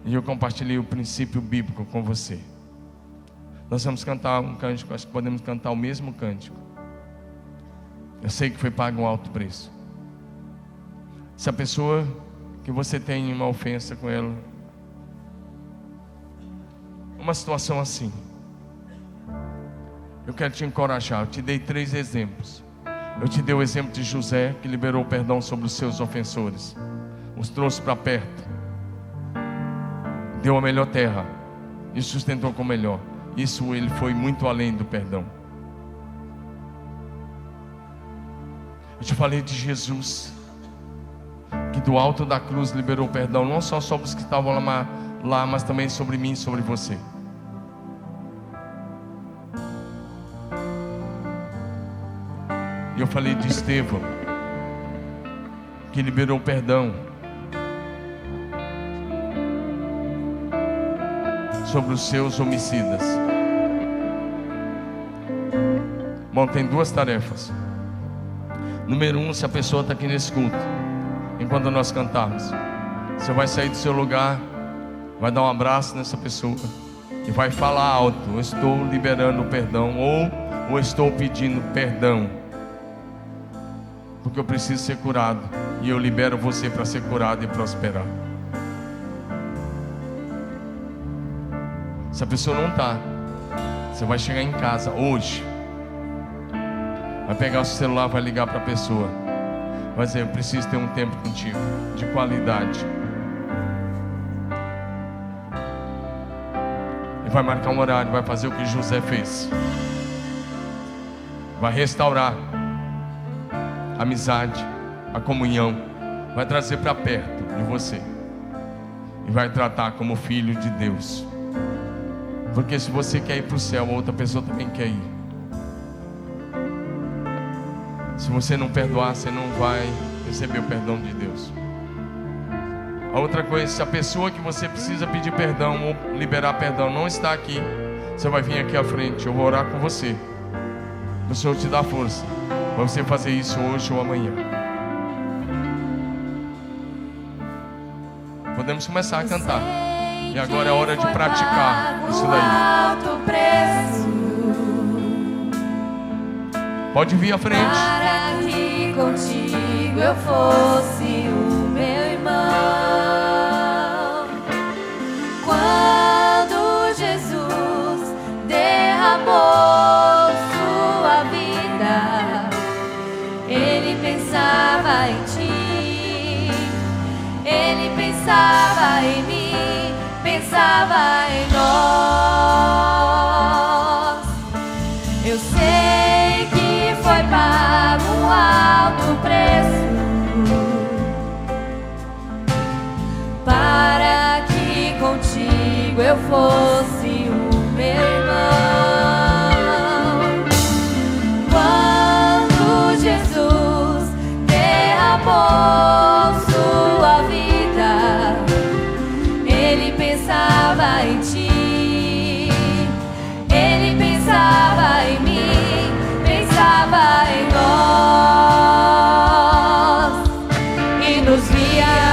E eu compartilhei o princípio bíblico com você. Nós vamos cantar um cântico, acho que podemos cantar o mesmo cântico. Eu sei que foi pago um alto preço. Se a pessoa que você tem uma ofensa com ela, uma situação assim, eu quero te encorajar. Eu te dei 3 exemplos. Eu te dei o exemplo de José, que liberou perdão sobre os seus ofensores, os trouxe para perto, deu a melhor terra e sustentou com o melhor. Isso, ele foi muito além do perdão. Eu te falei de Jesus, que do alto da cruz liberou perdão, não só sobre os que estavam lá, mas também sobre mim e sobre você. E eu falei de Estevão, que liberou perdão sobre os seus homicidas. Bom, tem 2 tarefas. Número 1, se a pessoa está aqui nesse culto, enquanto nós cantarmos, você vai sair do seu lugar, vai dar um abraço nessa pessoa e vai falar alto: eu estou liberando perdão, ou eu estou pedindo perdão, porque eu preciso ser curado, e eu libero você para ser curado e prosperar. Se a pessoa não está, você vai chegar em casa hoje, vai pegar o seu celular, vai ligar para a pessoa, vai dizer: eu preciso ter um tempo contigo, de qualidade. E vai marcar um horário, vai fazer o que José fez, vai restaurar a amizade, a comunhão, vai trazer para perto de você e vai tratar como filho de Deus. Porque se você quer ir para o céu, a outra pessoa também quer ir. Se você não perdoar, você não vai receber o perdão de Deus. A outra coisa, se a pessoa que você precisa pedir perdão ou liberar perdão não está aqui, você vai vir aqui à frente, eu vou orar com você. O Senhor te dá força para você fazer isso hoje ou amanhã. Podemos começar a cantar. E agora é hora de praticar isso daí. Pode vir à frente. Para que contigo eu fosse o meu irmão. Quando Jesus derramou sua vida, Ele pensava em ti, Ele pensava em mim, pensava em nós. Eu sei que foi pago um alto preço para que contigo eu fosse o meu irmão. Quando Jesus derramou sua vida, Ele pensava em ti, Ele pensava em mim, pensava em nós, e nos via